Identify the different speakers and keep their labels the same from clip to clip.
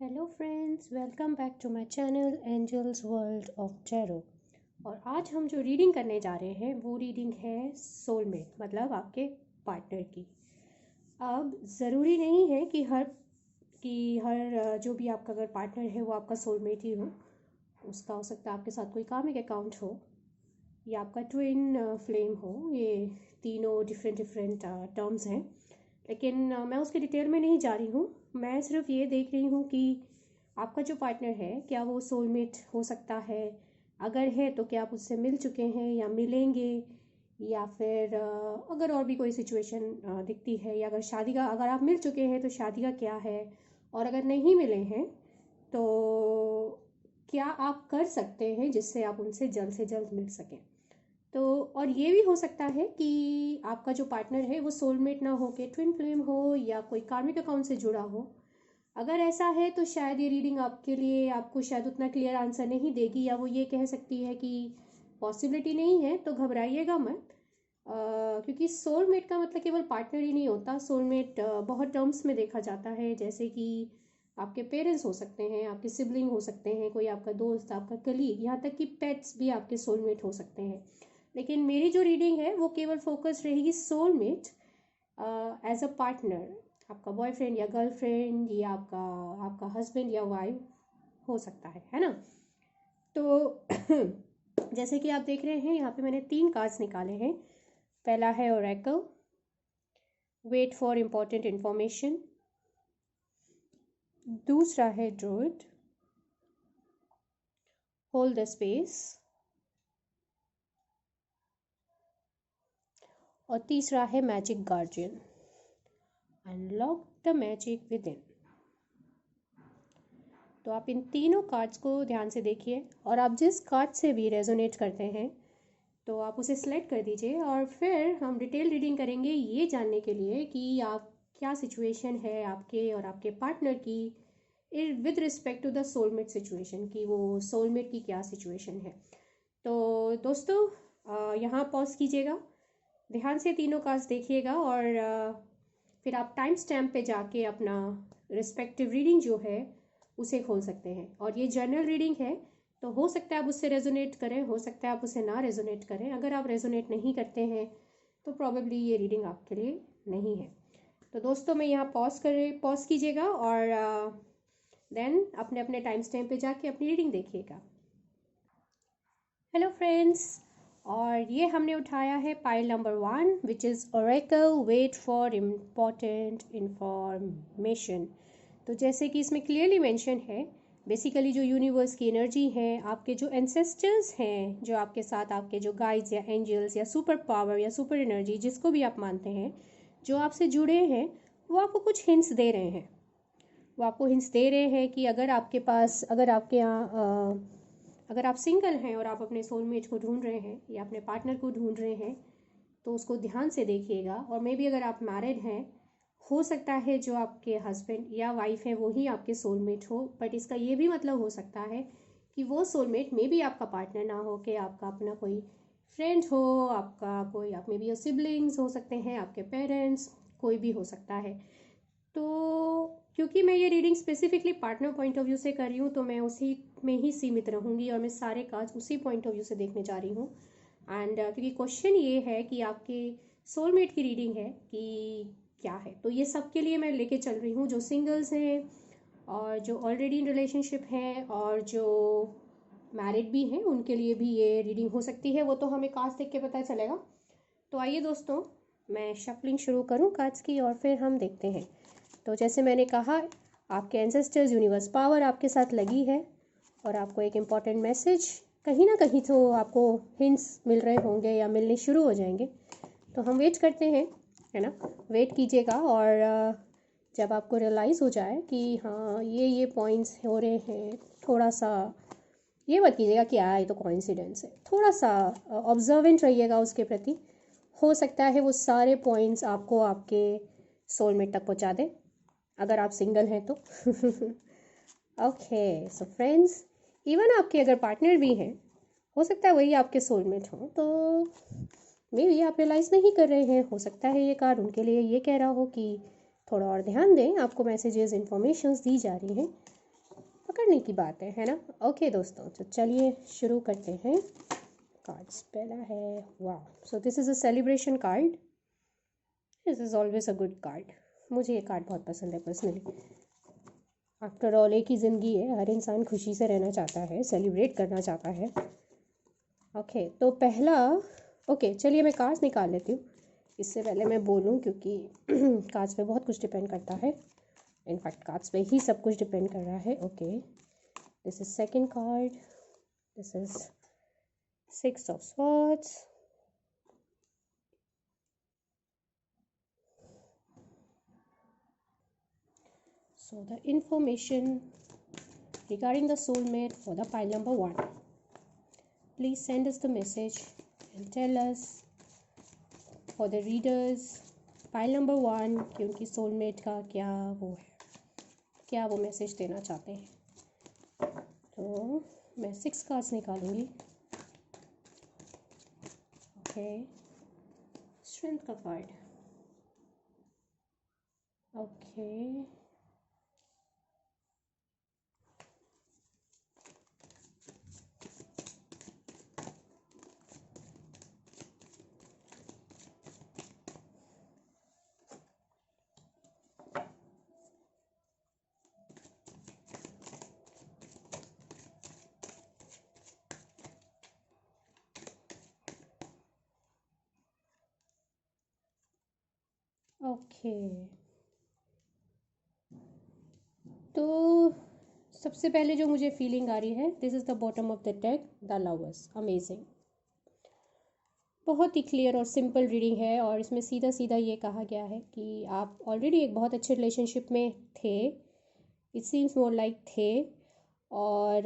Speaker 1: Hello friends, welcome back to my channel angels world of tarot. और आज हम जो रीडिंग करने जा रहे हैं वो रीडिंग है सोलमेट, मतलब आपके पार्टनर की। अब ज़रूरी नहीं है कि हर जो भी आपका अगर पार्टनर है वो आपका सोलमेट ही हो। उसका हो सकता है आपके साथ कोई कार्मिक अकाउंट हो या आपका ट्विन फ्लेम हो। ये तीनों डिफरेंट डिफरेंट टर्म्स हैं, लेकिन मैं उसके डिटेल में नहीं जा रही हूँ। मैं सिर्फ ये देख रही हूँ कि आपका जो पार्टनर है क्या वो सोलमेट हो सकता है। अगर है तो क्या आप उससे मिल चुके हैं या मिलेंगे, या फिर अगर और भी कोई सिचुएशन दिखती है, या अगर आप मिल चुके हैं तो शादी का क्या है, और अगर नहीं मिले हैं तो क्या आप कर सकते हैं जिससे आप उनसे जल्द से जल्द मिल सकें। तो और ये भी हो सकता है कि आपका जो पार्टनर है वो सोलमेट ना हो के ट्विन फ्लेम हो या कोई कार्मिक अकाउंट से जुड़ा हो। अगर ऐसा है तो शायद ये रीडिंग आपके लिए आपको शायद उतना क्लियर आंसर नहीं देगी, या वो ये कह सकती है कि पॉसिबिलिटी नहीं है। तो घबराइएगा मत, क्योंकि सोलमेट का मतलब केवल पार्टनर ही नहीं होता। सोलमेट बहुत टर्म्स में देखा जाता है, जैसे कि आपके पेरेंट्स हो सकते हैं, आपके सिबलिंग हो सकते हैं, कोई आपका दोस्त, आपका कलीग, यहाँ तक कि पेट्स भी आपके सोलमेट हो सकते हैं। लेकिन मेरी जो रीडिंग है वो केवल फोकस रहेगी सोलमेट एज अ पार्टनर। आपका बॉयफ्रेंड या गर्लफ्रेंड या आपका हस्बैंड या वाइफ हो सकता है ना। तो जैसे कि आप देख रहे हैं यहाँ पे मैंने 3 कार्ड्स निकाले हैं। पहला है oracle, wait for important information. दूसरा है ड्रूइड, होल्ड द स्पेस। और तीसरा है magic guardian, unlock the magic within. तो आप इन तीनों कार्ड्स को ध्यान से देखिए, और आप जिस कार्ड से भी रेजोनेट करते हैं तो आप उसे सिलेक्ट कर दीजिए। और फिर हम डिटेल रीडिंग करेंगे ये जानने के लिए कि आप क्या सिचुएशन है आपके और आपके पार्टनर की with respect to the soulmate situation, कि वो सोलमेट की क्या सिचुएशन है। तो दोस्तों यहाँ पॉज कीजिएगा, ध्यान से तीनों कार्ड्स देखिएगा, और फिर आप टाइम स्टैम्प पे जाके अपना रिस्पेक्टिव रीडिंग जो है उसे खोल सकते हैं। और ये जनरल रीडिंग है, तो हो सकता है आप उससे रेजोनेट करें, हो सकता है आप उससे ना रेजोनेट करें। अगर आप रेजोनेट नहीं करते हैं तो प्रॉबेबली ये रीडिंग आपके लिए नहीं है। तो दोस्तों मैं यहाँ पॉज कीजिएगा, और देन अपने अपने टाइम स्टैम्प पे जाके अपनी रीडिंग देखिएगा। हेलो फ्रेंड्स, और ये हमने उठाया है pile number 1, which is oracle, wait for important information. तो जैसे कि इसमें क्लियरली मेंशन है, बेसिकली जो यूनिवर्स की एनर्जी है, आपके जो एंसेस्टर्स हैं, जो आपके साथ आपके जो गाइड्स या एंजल्स या सुपर पावर या सुपर एनर्जी, जिसको भी आप मानते हैं, जो आपसे जुड़े हैं, वो आपको कुछ हिंट्स दे रहे हैं। वो आपको हिंट्स दे रहे हैं कि अगर आपके पास, अगर आपके यहाँ अगर आप सिंगल हैं और आप अपने सोलमेट को ढूंढ रहे हैं या अपने पार्टनर को ढूंढ रहे हैं, तो उसको ध्यान से देखिएगा। और मे बी अगर आप मैरिड हैं, हो सकता है जो आपके हस्बैंड या वाइफ है वो ही आपके सोलमेट हो, बट इसका ये भी मतलब हो सकता है कि वो सोलमेट मे बी आपका पार्टनर ना हो, कि आपका अपना कोई फ्रेंड हो, आपका कोई, आप मे बी सिबलिंग्स हो सकते हैं, आपके पेरेंट्स, कोई भी हो सकता है। तो क्योंकि मैं ये reading specifically partner point of view से कर रही हूँ, तो मैं उसी में ही सीमित रहूँगी, और मैं सारे कार्ड्स उसी पॉइंट ऑफ व्यू से देखने जा रही हूँ। एंड क्योंकि क्वेश्चन ये है कि आपके सोलमेट की रीडिंग है कि क्या है, तो ये सब के लिए मैं लेके चल रही हूँ, जो सिंगल्स हैं और जो ऑलरेडी इन रिलेशनशिप हैं और जो मैरिड भी हैं, उनके लिए भी ये रीडिंग हो सकती है। वो तो हमें कार्ड्स देख के पता चलेगा। तो आइए दोस्तों, मैं शफलिंग शुरू करूँ कार्ड्स की, और फिर हम देखते हैं। तो जैसे मैंने कहा, आपके एंसेस्टर्स, यूनिवर्स पावर आपके साथ लगी है, और आपको एक इम्पॉर्टेंट मैसेज कहीं ना कहीं तो आपको हिंट्स मिल रहे होंगे या मिलने शुरू हो जाएंगे। तो हम वेट करते हैं, है ना। वेट कीजिएगा, और जब आपको रियलाइज़ हो जाए कि हाँ ये पॉइंट्स हो रहे हैं, थोड़ा सा ये मत कीजिएगा कि ये तो कोइंसिडेंस है, थोड़ा सा ऑब्जर्वेंट रहिएगा उसके प्रति। हो सकता है वो सारे पॉइंट्स आपको आपके सोलमेट तक पहुंचा दें, अगर आप सिंगल हैं तो। ओके, सो फ्रेंड्स, इवन आपके अगर पार्टनर भी हैं, हो सकता है वही आपके सोलमेट हों, तो मे बी आप रियलाइज़ नहीं कर रहे हैं। हो सकता है ये कार्ड उनके लिए ये कह रहा हो कि थोड़ा और ध्यान दें, आपको मैसेजेस, इन्फॉर्मेशंस दी जा रही हैं। करने की बात है ना। ओके दोस्तों, तो चलिए शुरू करते हैं। कार्ड्स पहला है, वाह, सो this is a celebration card. This is always a good card. मुझे ये कार्ड बहुत पसंद है पर्सनली। आफ्टर ऑल एक ही ज़िंदगी है, हर इंसान खुशी से रहना चाहता है, सेलिब्रेट करना चाहता है। ओके, तो पहला, ओके चलिए मैं कार्ड्स निकाल लेती हूँ इससे पहले मैं बोलूँ, क्योंकि कार्ड्स पे बहुत कुछ डिपेंड करता है। इनफैक्ट कार्ड्स पे ही सब कुछ डिपेंड कर रहा है। Okay, this is second card, this is 6 of Swords, so the information regarding the soulmate for the pile number 1, please send us the message and tell us for the readers pile number 1 कि उनकी soulmate का क्या वो है, क्या वो message देना चाहते हैं। तो मैं 6 कार्ड्स निकालूंगी। ओके, स्ट्रेंथ का कार्ड, ओके, ओके। तो सबसे पहले जो मुझे फीलिंग आ रही है, this is the bottom of the deck, the lovers. Amazing, बहुत ही क्लियर और सिंपल रीडिंग है, और इसमें सीधा सीधा ये कहा गया है कि आप ऑलरेडी एक बहुत अच्छे रिलेशनशिप में थे, इट सीम्स मोर लाइक थे, और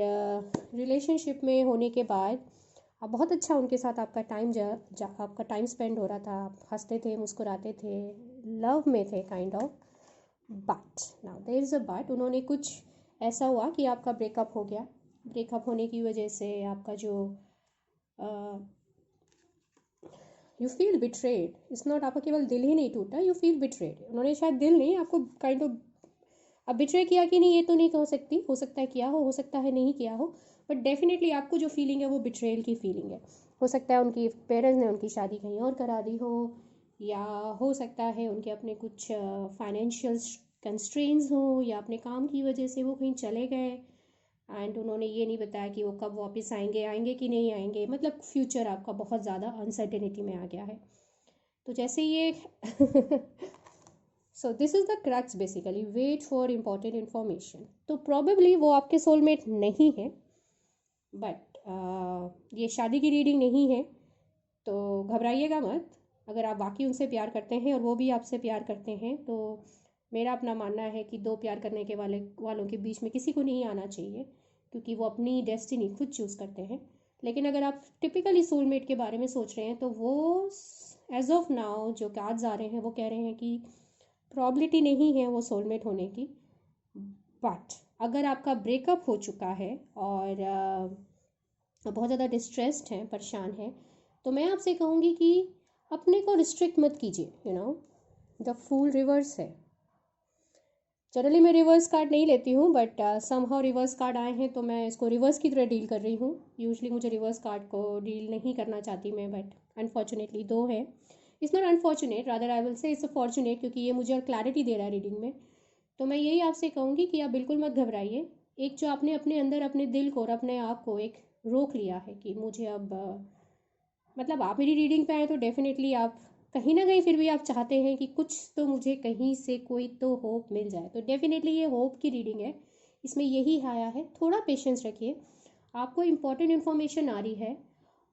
Speaker 1: रिलेशनशिप में होने के बाद आप बहुत अच्छा उनके साथ आपका आपका टाइम स्पेंड हो रहा था, आप हंसते थे, मुस्कुराते थे, लव में थे kind of. But now there is a but, उन्होंने कुछ ऐसा हुआ कि आपका ब्रेकअप हो गया। ब्रेकअप होने की वजह से आपका जो you feel betrayed, it's not, आपका केवल दिल ही नहीं टूटा, यू फील बिट्रेड। उन्होंने शायद दिल नहीं, आपको काइंड ऑफ, अब बिट्रे किया कि नहीं ये तो नहीं कह सकती, हो सकता है किया हो सकता है नहीं किया हो, बट डेफिनेटली आपको जो फीलिंग है वो बिट्रेयल की फीलिंग है। हो सकता है उनकी पेरेंट्स ने उनकी शादी कहीं और करा दी हो, या हो सकता है उनके अपने कुछ फाइनेंशियल कंस्ट्रेंट्स हों, या अपने काम की वजह से वो कहीं चले गए एंड उन्होंने ये नहीं बताया कि वो कब वापस आएंगे कि नहीं आएंगे। मतलब फ्यूचर आपका बहुत ज़्यादा अनसर्टेनिटी में आ गया है। तो जैसे ये so this is the crux basically, wait for important information. तो प्रॉबेबली वो आपके सोलमेट नहीं है, बट ये शादी की रीडिंग नहीं है, तो घबराइएगा मत। अगर आप वाकई उनसे प्यार करते हैं और वो भी आपसे प्यार करते हैं, तो मेरा अपना मानना है कि दो प्यार करने के वालों के बीच में किसी को नहीं आना चाहिए, क्योंकि वो अपनी डेस्टिनी खुद चूज़ करते हैं। लेकिन अगर आप टिपिकली सोलमेट के बारे में सोच रहे हैं, तो वो एज ऑफ नाउ जो कार्ड्स आ रहे हैं वो कह रहे हैं कि प्रॉबिलिटी नहीं है वो सोलमेट होने की। बट अगर आपका ब्रेकअप हो चुका है और बहुत ज़्यादा डिस्ट्रेस्ड हैं, परेशान हैं, तो मैं आपसे कहूँगी कि अपने को रिस्ट्रिक्ट मत कीजिए। द फूल रिवर्स है। जनरली मैं रिवर्स कार्ड नहीं लेती हूँ, बट समहाउ रिवर्स कार्ड आए हैं तो मैं इसको रिवर्स की तरह डील कर रही हूँ। यूजली मुझे रिवर्स कार्ड को डील नहीं करना चाहती मैं, बट अनफॉर्चुनेटली दो है। It's not unfortunate, rather I will say it's a fortunate, क्योंकि ये मुझे और क्लैरिटी दे रहा है रीडिंग में। तो मैं यही आपसे कहूँगी कि आप बिल्कुल मत घबराइए। एक जो आपने अपने अंदर अपने दिल को और अपने आप को एक रोक लिया है कि मुझे अब मतलब आप मेरी रीडिंग पे आए तो डेफिनेटली आप कहीं ना कहीं फिर भी आप चाहते हैं कि कुछ तो मुझे कहीं से कोई तो होप मिल जाए। तो डेफिनेटली ये होप की रीडिंग है, इसमें यही आया है। थोड़ा पेशेंस रखिए, आपको इम्पोर्टेंट इन्फॉर्मेशन आ रही है,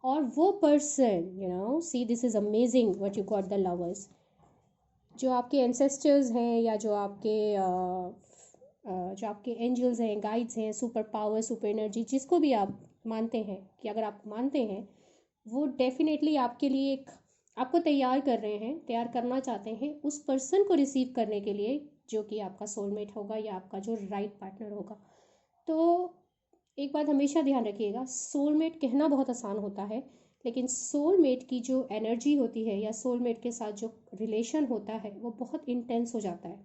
Speaker 1: और वो person see this is amazing what you got the lovers, जो आपके एंसेस्टर्स हैं या जो आपके एंजल्स हैं, गाइड्स हैं, सुपर पावर, सुपर एनर्जी, जिसको भी आप मानते हैं, कि अगर आप मानते हैं, वो डेफिनेटली आपके लिए एक आपको तैयार कर रहे हैं, तैयार करना चाहते हैं उस पर्सन को रिसीव करने के लिए, जो कि आपका सोलमेट होगा या आपका जो राइट पार्टनर होगा। तो एक बात हमेशा ध्यान रखिएगा, सोलमेट कहना बहुत आसान होता है, लेकिन सोलमेट की जो एनर्जी होती है या सोलमेट के साथ जो रिलेशन होता है वो बहुत इंटेंस हो जाता है।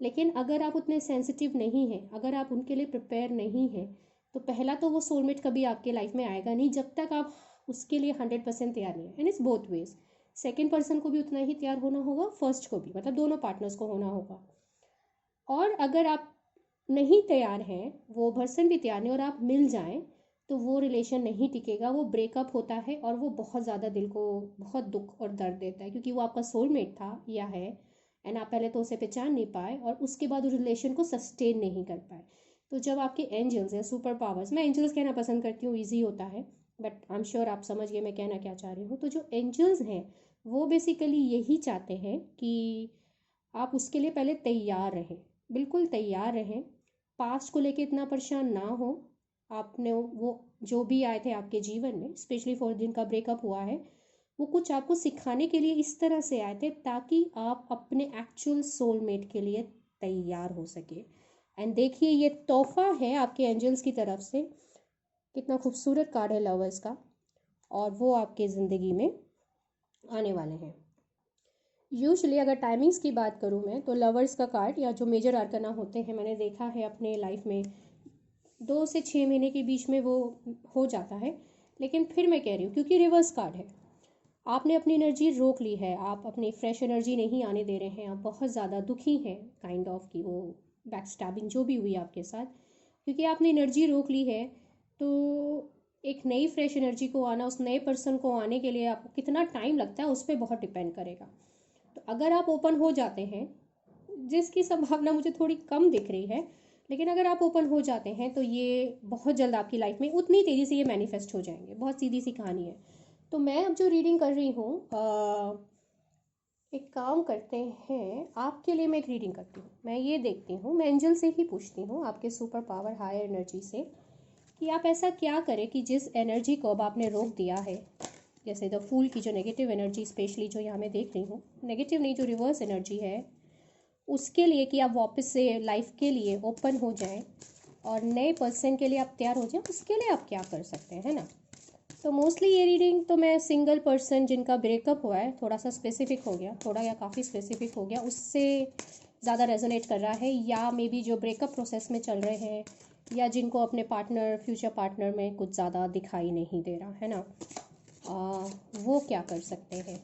Speaker 1: लेकिन अगर आप उतने सेंसिटिव नहीं हैं, अगर आप उनके लिए प्रिपेयर नहीं हैं, तो पहला तो वो सोलमेट कभी आपके लाइफ में आएगा नहीं जब तक आप उसके लिए 100% तैयार नहीं है। And it's both ways, second person को भी उतना ही तैयार होना होगा, फर्स्ट को भी, मतलब दोनों पार्टनर्स को होना होगा। और अगर आप नहीं तैयार हैं, वो पर्सन भी तैयार नहीं, और आप मिल जाएं, तो वो रिलेशन नहीं टिकेगा, वो ब्रेकअप होता है, और वो बहुत ज़्यादा दिल को बहुत दुख और दर्द देता है, क्योंकि वो आपका सोलमेट था या है, एंड आप पहले तो उसे पहचान नहीं पाए और उसके बाद उस रिलेशन को सस्टेन नहीं कर पाए। तो जब आपके एंजल्स या सुपर पावर्स, मैं एंजल्स कहना पसंद करती हूँ, ईजी होता है, बट आई एम श्योर आप समझ गए मैं कहना क्या चाह रही हूँ। तो जो एंजल्स हैं वो बेसिकली यही चाहते हैं कि आप उसके लिए पहले तैयार रहें, बिल्कुल तैयार रहें। पास्ट को लेके इतना परेशान ना हो। आपने वो जो भी आए थे आपके जीवन में, स्पेशली फॉर जिनका ब्रेकअप हुआ है, वो कुछ आपको सिखाने के लिए इस तरह से आए थे ताकि आप अपने एक्चुअल सोलमेट के लिए तैयार हो सके। एंड देखिए, ये तोहफा है आपके एंजल्स की तरफ से, कितना खूबसूरत कार्ड है लवर्स का, और वो आपके ज़िंदगी में आने वाले हैं। यूजुअली अगर टाइमिंग्स की बात करूँ मैं, तो लवर्स का कार्ड या जो मेजर आर्कना होते हैं, मैंने देखा है अपने लाइफ में 2 से 6 महीने के बीच में वो हो जाता है। लेकिन फिर मैं कह रही हूँ, क्योंकि रिवर्स कार्ड है, आपने अपनी एनर्जी रोक ली है, आप अपनी फ्रेश एनर्जी नहीं आने दे रहे हैं, आप बहुत ज़्यादा दुखी हैं, काइंड ऑफ की वो बैक स्टैबिंग जो भी हुई आपके साथ, क्योंकि आपने एनर्जी रोक ली है। तो एक नई फ्रेश एनर्जी को आना, उस नए पर्सन को आने के लिए आपको कितना टाइम लगता है उस पर बहुत डिपेंड करेगा। तो अगर आप ओपन हो जाते हैं, जिसकी संभावना मुझे थोड़ी कम दिख रही है, लेकिन अगर आप ओपन हो जाते हैं तो ये बहुत जल्द आपकी लाइफ में उतनी तेज़ी से ये मैनिफेस्ट हो जाएंगे। बहुत सीधी सी कहानी है। तो मैं अब जो रीडिंग कर रही हूँ, एक काम करते हैं, आपके लिए मैं एक रीडिंग करती हूँ। मैं ये देखती हूँ, मैं एंजल से ही पूछती हूँ, आपके सुपर पावर हायर एनर्जी से, कि आप ऐसा क्या करें कि जिस एनर्जी को अब आपने रोक दिया है, जैसे द फूल की जो नेगेटिव एनर्जी, स्पेशली जो यहाँ मैं देख रही हूँ, नेगेटिव नहीं, जो रिवर्स एनर्जी है, उसके लिए कि आप वापस से लाइफ के लिए ओपन हो जाएं और नए पर्सन के लिए आप तैयार हो जाएं, उसके लिए आप क्या कर सकते हैं, है ना। तो मोस्टली ये रीडिंग तो मैं सिंगल पर्सन जिनका ब्रेकअप हुआ है, थोड़ा सा स्पेसिफिक हो गया, थोड़ा या काफ़ी स्पेसिफिक हो गया, उससे ज़्यादा रेजोनेट कर रहा है, या मे बी जो ब्रेकअप प्रोसेस में चल रहे हैं, या जिनको अपने पार्टनर, फ्यूचर पार्टनर में कुछ ज़्यादा दिखाई नहीं दे रहा है ना, वो क्या कर सकते हैं।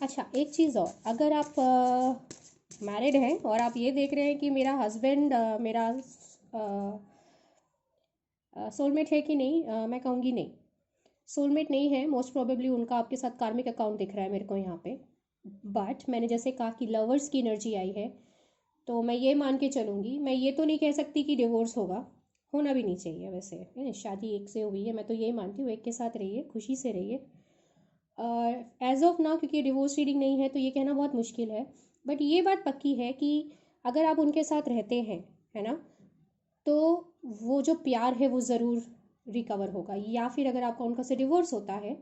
Speaker 1: अच्छा, एक चीज़ और, अगर आप मैरिड हैं और आप ये देख रहे हैं कि मेरा हस्बैंड मेरा सोलमेट है कि नहीं, मैं कहूँगी नहीं, सोलमेट नहीं है। मोस्ट प्रोबेबली उनका आपके साथ कार्मिक अकाउंट दिख रहा है मेरे को यहाँ पे। बट मैंने जैसे कहा कि लवर्स की एनर्जी आई है, तो मैं ये मान के चलूँगी, मैं ये तो नहीं कह सकती कि डिवोर्स होगा, होना भी नहीं चाहिए वैसे, है ना, शादी एक से हुई है, मैं तो यही मानती हूँ, एक के साथ रहिए, खुशी से रहिए। एज ऑफ नाउ, क्योंकि डिवोर्स रीडिंग नहीं है तो ये कहना बहुत मुश्किल है, बट ये बात पक्की है कि अगर आप उनके साथ रहते हैं, है ना, तो वो जो प्यार है वो ज़रूर रिकवर होगा। या फिर अगर आपका उनका से डिवोर्स होता है,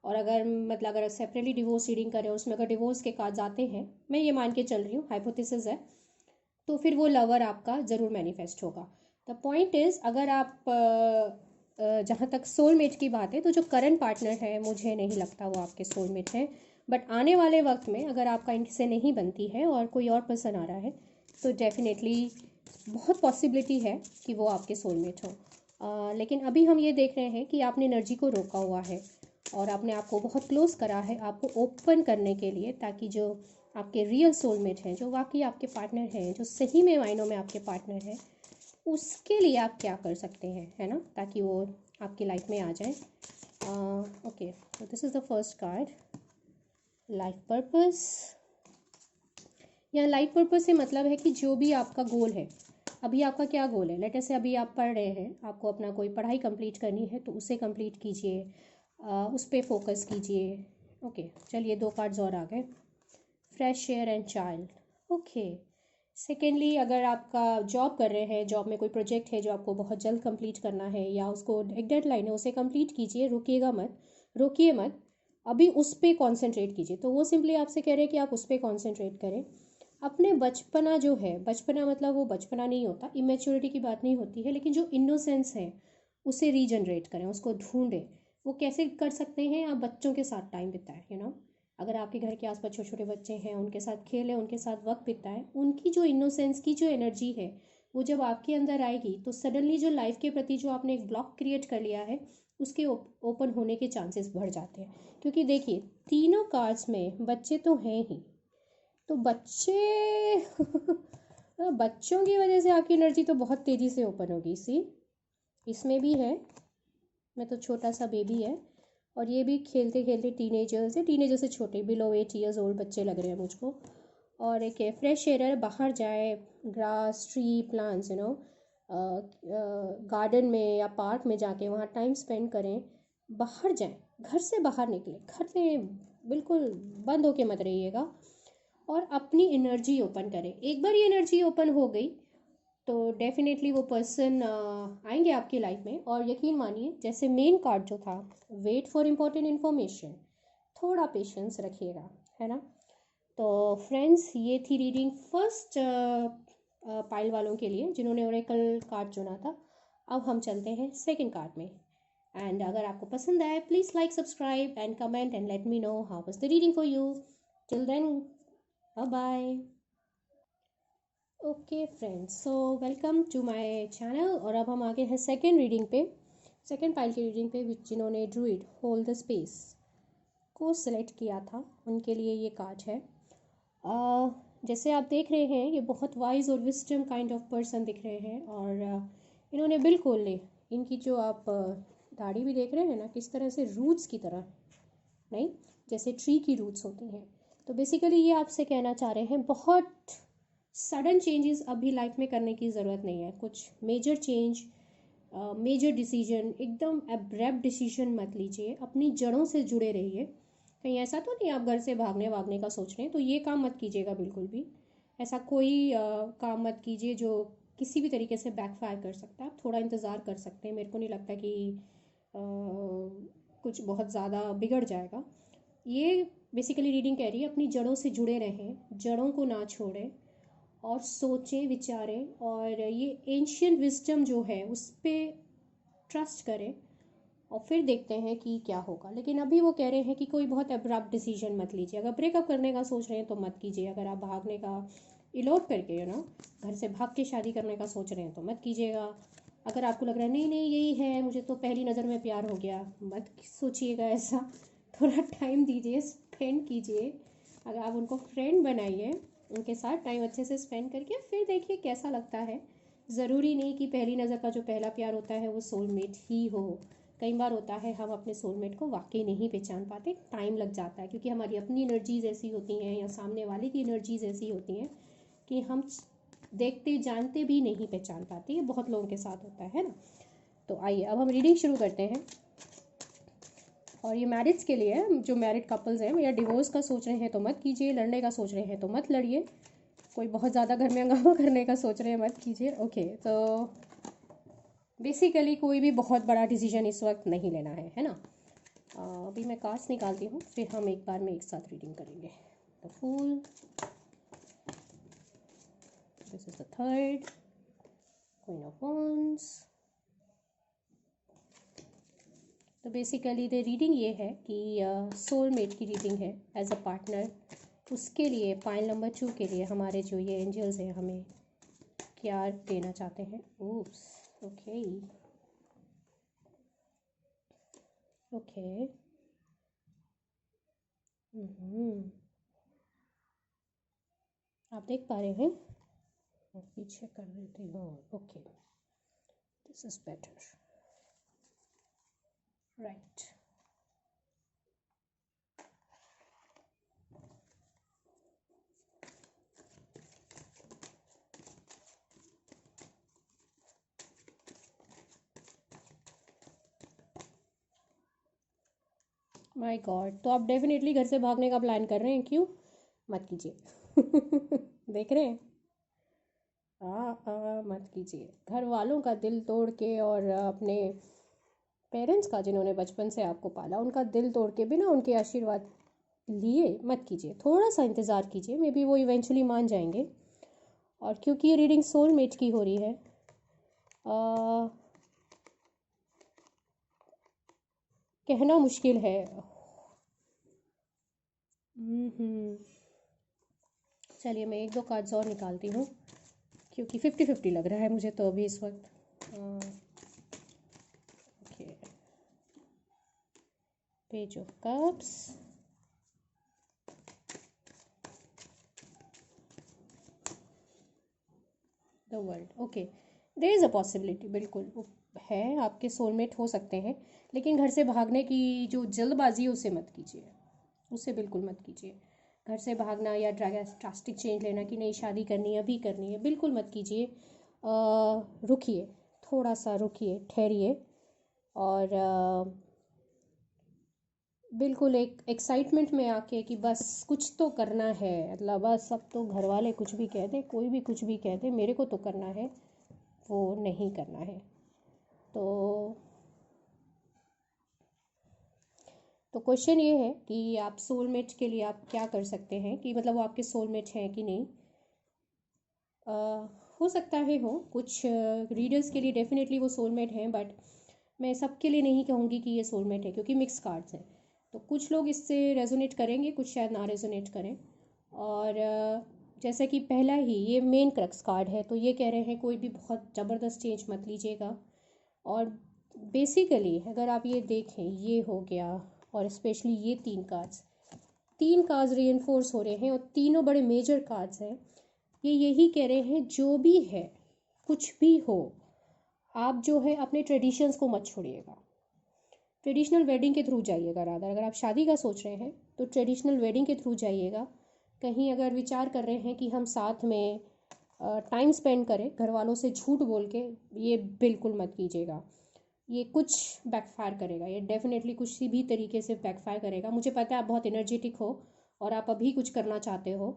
Speaker 1: और अगर मतलब अगर सेपरेटली डिवोर्स रीडिंग करें, उसमें अगर डिवोर्स के कार्ड्स आते हैं, मैं ये मान के चल रही हूँ, हाइपोथेसिस है, तो फिर वो लवर आपका ज़रूर मैनिफेस्ट होगा। द पॉइंट इज़, अगर आप जहाँ तक सोलमेट की बात है, तो जो करंट पार्टनर है, मुझे नहीं लगता वो आपके सोलमेट है, बट आने वाले वक्त में अगर आपका इनसे नहीं बनती है और कोई और पर्सन आ रहा है, तो डेफिनेटली बहुत पॉसिबिलिटी है कि वो आपके सोलमेट हो। लेकिन अभी हम ये देख रहे हैं कि आपने एनर्जी को रोका हुआ है और आपने आपको बहुत क्लोज करा है, आपको ओपन करने के लिए, ताकि जो आपके रियल सोलमेट हैं, जो वाकई आपके पार्टनर हैं, जो सही में मायनों में आपके पार्टनर हैं, उसके लिए आप क्या कर सकते हैं, है ना, ताकि वो आपकी लाइफ में आ जाए। ओके, तो this is the first card, life purpose. या लाइफ पर्पस से मतलब है कि जो भी आपका गोल है, अभी आपका क्या गोल है, लेट अस से अभी आप पढ़ रहे हैं, आपको अपना कोई पढ़ाई कंप्लीट करनी है, तो उसे कंप्लीट कीजिए, उस पर फोकस कीजिए। ओके, चलिए 2 कार्ड्स और आ गए, fresh air and child. Okay, secondly, अगर आपका जॉब कर रहे हैं, जॉब में कोई प्रोजेक्ट है जो आपको बहुत जल्द कंप्लीट करना है, या उसको एक डेडलाइन है, उसे कंप्लीट कीजिए, रुकिएगा मत, रोकिए मत, अभी उस पर कॉन्सेंट्रेट कीजिए। तो वो सिंपली आपसे कह रहे हैं कि आप उस पर कॉन्सेंट्रेट करें। अपने बचपना जो है, बचपना मतलब वो बचपना नहीं होता, इमेच्योरिटी की बात नहीं होती है, लेकिन जो इनोसेंस है उसे रीजनरेट करें, उसको ढूंढें। वो कैसे कर सकते हैं, आप बच्चों के साथ टाइम बिताएं, यू नो, अगर आपके घर के आसपास छोटे छोटे बच्चे हैं, उनके साथ खेलें, उनके साथ वक्त बिताएं, उनकी जो इनोसेंस की जो एनर्जी है वो जब आपके अंदर आएगी तो सडनली जो लाइफ के प्रति जो आपने एक ब्लॉक क्रिएट कर लिया है उसके ओपन होने के चांसेस बढ़ जाते हैं। क्योंकि देखिए तीनों कार्ड्स में बच्चे तो हैं ही, तो बच्चे बच्चों की वजह से आपकी एनर्जी तो बहुत तेज़ी से ओपन होगी। सी इसमें भी है, मैं तो छोटा सा बेबी है और ये भी खेलते खेलते टीनेजर्स है, टीनेजर से छोटे बिलो 8 ईयर्स ओल्ड बच्चे लग रहे हैं मुझको। और एक है फ्रेश एयर, बाहर जाए, ग्रास, ट्री, प्लांट्स, गार्डन में या पार्क में जाके वहाँ टाइम स्पेंड करें, बाहर जाएं, घर से बाहर निकलें, घर में बिल्कुल बंद होके मत रहिएगा और अपनी एनर्जी ओपन करें। एक बार ये एनर्जी ओपन हो गई तो डेफिनेटली वो पर्सन आएंगे आपकी लाइफ में। और यकीन मानिए जैसे मेन कार्ड जो था, वेट फॉर इम्पोर्टेंट इन्फॉर्मेशन, थोड़ा पेशेंस रखिएगा, है ना। तो फ्रेंड्स ये थी रीडिंग फर्स्ट पाइल वालों के लिए जिन्होंने ओरेकल कार्ड चुना था। अब हम चलते हैं सेकंड कार्ड में। एंड अगर आपको पसंद आए please like, subscribe and comment and let me know how was the reading for you. Till then bye bye. Okay friends, so welcome to my channel. और अब हम आगे हैं सेकंड रीडिंग पे, सेकंड पाइल की रीडिंग पे, जिन्होंने druid hold the space को सिलेक्ट किया था उनके लिए ये कार्ड है। जैसे आप देख रहे हैं ये बहुत वाइज और विस्डम काइंड ऑफ पर्सन दिख रहे हैं। और इन्होंने बिल्कुल इनकी जो आप दाढ़ी भी देख रहे हैं ना, किस तरह से रूट्स की तरह, नहीं जैसे ट्री की रूट्स होती हैं। तो बेसिकली ये आपसे कहना चाह रहे हैं बहुत सडन चेंजेस अभी लाइफ में करने की ज़रूरत नहीं है। कुछ मेजर चेंज, मेजर डिसीजन, एकदम एब्रैप्ट डिसीजन मत लीजिए, अपनी जड़ों से जुड़े रहिए। कहीं ऐसा तो नहीं आप घर से भागने वागने का सोच रहे हैं, तो ये काम मत कीजिएगा बिल्कुल भी। ऐसा कोई काम मत कीजिए जो किसी भी तरीके से बैकफायर कर सकता है। आप थोड़ा इंतज़ार कर सकते हैं, मेरे को नहीं लगता कि कुछ बहुत ज़्यादा बिगड़ जाएगा। ये बेसिकली रीडिंग कह रही है अपनी जड़ों से जुड़े रहें, जड़ों को ना छोड़ें और सोचें विचारें, और ये एंशियंट विजडम जो है उस पर ट्रस्ट करें और फिर देखते हैं कि क्या होगा। लेकिन अभी वो कह रहे हैं कि कोई बहुत एब्रप्ट डिसीजन मत लीजिए। अगर ब्रेकअप करने का सोच रहे हैं तो मत कीजिए। अगर आप भागने का, इलोप करके घर से भाग के शादी करने का सोच रहे हैं तो मत कीजिएगा। अगर आपको लग रहा है नहीं नहीं यही है, मुझे तो पहली नज़र में प्यार हो गया, मत सोचिएगा ऐसा। थोड़ा टाइम दीजिए, स्पेंड कीजिए। अगर आप उनको फ्रेंड बनाइए, उनके साथ टाइम अच्छे से स्पेंड करके फिर देखिए कैसा लगता है। ज़रूरी नहीं कि पहली नज़र का जो पहला प्यार होता है वो सोलमेट ही हो। कई बार होता है हम अपने सोलमेट को वाकई नहीं पहचान पाते, टाइम लग जाता है, क्योंकि हमारी अपनी एनर्जीज ऐसी होती हैं या सामने वाले की एनर्जीज ऐसी होती हैं कि हम देखते जानते भी नहीं पहचान पाते। ये बहुत लोगों के साथ होता है ना। तो आइए अब हम रीडिंग शुरू करते हैं। और ये मैरिज के लिए है, जो मैरिड कपल्स हैं या डिवोर्स का सोच रहे हैं तो मत कीजिए, लड़ने का सोच रहे हैं तो मत लड़िए, कोई बहुत ज़्यादा घर में हंगामा करने का सोच रहे हैं मत कीजिए। ओके, तो बेसिकली कोई भी बहुत बड़ा डिसीजन इस वक्त नहीं लेना है ना। अभी मैं कार्ड्स निकालती हूँ, फिर हम एक बार में एक साथ रीडिंग करेंगे। The fool, this is the third, queen of wands। तो बेसिकली द रीडिंग ये है कि सोलमेट की रीडिंग है एज अ पार्टनर। उसके लिए पाइल नंबर 2 के लिए हमारे जो ये एंजल्स हैं हमें क्या देना चाहते हैं। oops, ओके ओके, आप देख पा रहे हैं, पीछे कर देती हूँ। Okay, this is better, right. My God, तो आप डेफिनेटली घर से भागने का प्लान कर रहे हैं, क्यों? मत कीजिए। देख रहे हैं, मत कीजिए। घर वालों का दिल तोड़ के और अपने पेरेंट्स का, जिन्होंने बचपन से आपको पाला, उनका दिल तोड़ के बिना उनके आशीर्वाद लिए मत कीजिए। थोड़ा सा इंतज़ार कीजिए, मे बी वो इवेंचुअली मान जाएंगे। और क्योंकि ये रीडिंग सोलमेट की हो रही है, कहना मुश्किल है, चलिए मैं एक दो कार्ड्स और निकालती हूँ, क्योंकि 50-50 लग रहा है मुझे तो अभी इस वक्त। Okay, page of cups, the world. Okay, there is a possibility, बिल्कुल है, आपके सोलमेट हो सकते हैं, लेकिन घर से भागने की जो जल्दबाजी है उसे मत कीजिए, उसे बिल्कुल मत कीजिए। घर से भागना या ड्रास्टिक चेंज लेना कि नहीं शादी करनी है अभी करनी है, बिल्कुल मत कीजिए। रुकिए, थोड़ा सा रुकिए, ठहरिए, और बिल्कुल एक एक्साइटमेंट में आके कि बस कुछ तो करना है, मतलब बस अब तो घर वाले कुछ भी कह दें, कोई भी कुछ भी कह दे, मेरे को तो करना है, वो नहीं करना है। तो क्वेश्चन ये है कि आप सोलमेट के लिए आप क्या कर सकते हैं, कि मतलब वो आपके सोलमेट हैं कि नहीं। हो सकता है हो, कुछ रीडर्स के लिए डेफिनेटली वो सोलमेट हैं, बट मैं सबके लिए नहीं कहूँगी कि ये सोलमेट है, क्योंकि मिक्स कार्ड्स हैं। तो कुछ लोग इससे रेजोनेट करेंगे, कुछ शायद ना रेजोनेट करें। और जैसे कि पहला ही ये मेन क्रक्स कार्ड है, तो ये कह रहे हैं कोई भी बहुत ज़बरदस्त चेंज मत लीजिएगा। और बेसिकली अगर आप ये देखें, ये हो गया, और स्पेशली ये तीन कार्ड्स रीइंफोर्स हो रहे हैं, और तीनों बड़े मेजर कार्ड्स हैं। ये यही कह रहे हैं जो भी है, कुछ भी हो, आप जो है अपने ट्रेडिशंस को मत छोड़िएगा। ट्रेडिशनल वेडिंग के थ्रू जाइएगा, रादर अगर आप शादी का सोच रहे हैं तो ट्रेडिशनल वेडिंग के थ्रू जाइएगा। कहीं अगर विचार कर रहे हैं कि हम साथ में टाइम स्पेंड करें घर वालों से झूठ बोल के, ये बिल्कुल मत कीजिएगा। ये कुछ बैकफायर करेगा, ये डेफिनेटली कुछ भी तरीके से बैकफायर करेगा। मुझे पता है आप बहुत एनर्जेटिक हो और आप अभी कुछ करना चाहते हो,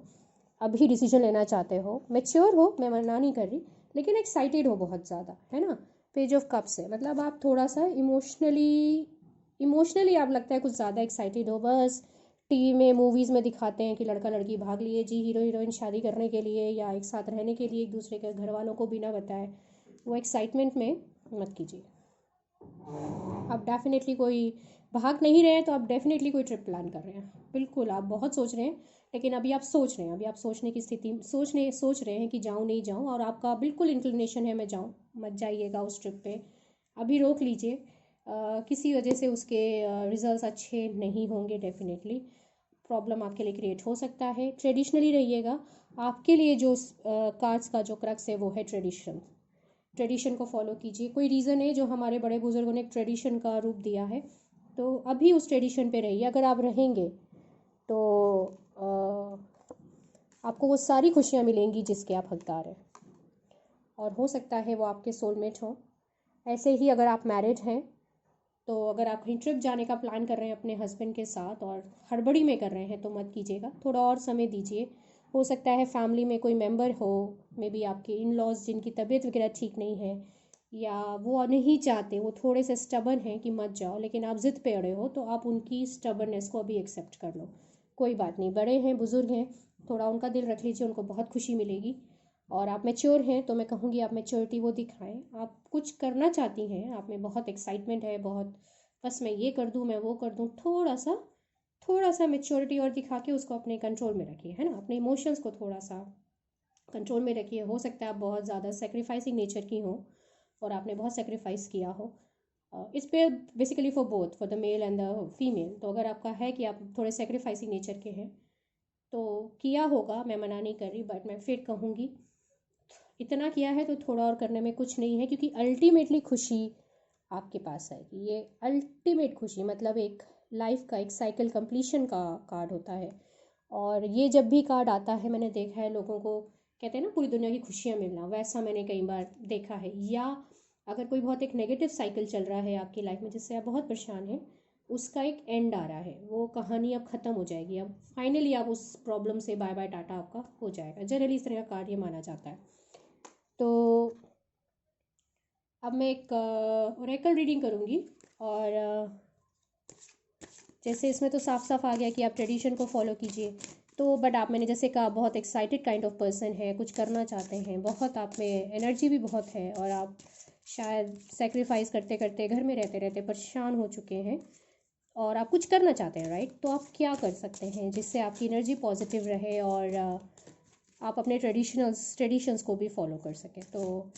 Speaker 1: अभी डिसीजन लेना चाहते हो, मैच्योर हो, मैं मना नहीं कर रही, लेकिन एक्साइटेड हो बहुत ज़्यादा, है ना। पेज ऑफ कप्स है, मतलब आप थोड़ा सा इमोशनली आप लगता है कुछ ज़्यादा एक्साइटेड हो। बस टीवी में मूवीज़ में दिखाते हैं कि लड़का लड़की भाग लिए जी, हीरो हीरोइन शादी करने के लिए या एक साथ रहने के लिए एक दूसरे के घर वालों को बिना बताए, वो एक्साइटमेंट में मत कीजिए। आप डेफिनेटली कोई भाग नहीं रहे हैं, तो आप डेफिनेटली कोई ट्रिप प्लान कर रहे हैं, बिल्कुल आप बहुत सोच रहे हैं, लेकिन अभी आप सोच रहे हैं, अभी आप सोचने की स्थिति सोच रहे हैं कि जाऊँ नहीं जाऊँ, और आपका बिल्कुल इंक्लिनेशन है मैं जाऊँ। मत जाइएगा उस ट्रिप पे, अभी रोक लीजिए। किसी वजह से उसके रिजल्ट्स अच्छे नहीं होंगे, डेफिनेटली प्रॉब्लम आपके लिए क्रिएट हो सकता है। ट्रेडिशनली रहिएगा, आपके लिए जो कार्ड्स का जो क्रक्स है वो है ट्रेडिशन को फॉलो कीजिए। कोई रीज़न है जो हमारे बड़े बुजुर्गों ने एक ट्रेडिशन का रूप दिया है, तो अभी उस ट्रेडिशन पे रहिए। अगर आप रहेंगे तो आपको वो सारी खुशियाँ मिलेंगी जिसके आप हकदार हैं, और हो सकता है वो आपके सोलमेट हों। ऐसे ही अगर आप मैरिड हैं, तो अगर आप कहीं ट्रिप जाने का प्लान कर रहे हैं अपने हस्बैंड के साथ और हड़बड़ी में कर रहे हैं, तो मत कीजिएगा, थोड़ा और समय दीजिए। हो सकता है फैमिली में कोई मेंबर हो, मे बी आपके इन लॉज जिनकी तबीयत वगैरह ठीक नहीं है, या वो नहीं चाहते, वो थोड़े से स्टबर्न हैं कि मत जाओ, लेकिन आप ज़िद पे अड़े हो, तो आप उनकी स्टबर्ननेस को अभी एक्सेप्ट कर लो। कोई बात नहीं, बड़े हैं, बुज़ुर्ग हैं, थोड़ा उनका दिल रख लीजिए, उनको बहुत खुशी मिलेगी। और आप मैच्योर हैं, तो मैं कहूँगी आप मैच्योरिटी वो दिखाएं। आप कुछ करना चाहती हैं, आप में बहुत एक्साइटमेंट है, बहुत बस मैं ये कर दूँ, मैं वो कर दूँ, थोड़ा सा मैच्योरिटी और दिखा के उसको अपने कंट्रोल में रखिए, है ना। अपने इमोशंस को थोड़ा सा कंट्रोल में रखिए। हो सकता है आप बहुत ज़्यादा सेक्रीफाइसिंग नेचर की हो और आपने बहुत सेक्रीफाइस किया हो। इस पे basically for both, for the male and the female, तो अगर आपका है कि आप थोड़े सेक्रीफाइसिंग नेचर के हैं तो किया होगा, मैं मना नहीं कर रही, बट मैं फिर कहूँगी इतना किया है तो थोड़ा और करने में कुछ नहीं है, क्योंकि अल्टीमेटली खुशी आपके पास आएगी। ये अल्टीमेट खुशी, मतलब एक लाइफ का एक साइकिल कंप्लीशन का कार्ड होता है। और ये जब भी कार्ड आता है, मैंने देखा है लोगों को कहते हैं ना पूरी दुनिया की खुशियाँ मिलना, वैसा मैंने कई बार देखा है। या अगर कोई बहुत एक नेगेटिव साइकिल चल रहा है आपकी लाइफ में जिससे आप बहुत परेशान हैं, उसका एक एंड आ रहा है, वो कहानी अब ख़त्म हो जाएगी, अब फाइनली आप उस प्रॉब्लम से बाय बाय टाटा आपका हो जाएगा। जनरली इस तरह का कार्ड ये माना जाता है। तो अब मैं एक ओरेकल रीडिंग करूँगी, और जैसे इसमें तो साफ साफ आ गया कि आप ट्रेडिशन को फॉलो कीजिए। तो बट आप, मैंने जैसे कहा, बहुत एक्साइटेड काइंड ऑफ पर्सन है, कुछ करना चाहते हैं, बहुत आप में एनर्जी भी बहुत है, और आप शायद सेक्रीफाइस करते करते, घर में रहते रहते परेशान हो चुके हैं। और आप कुछ करना चाहते हैं, राइट? तो आप क्या कर सकते हैं जिससे आपकी एनर्जी पॉजिटिव रहे और आप अपने ट्रेडिशंस को भी फॉलो कर सकें। तो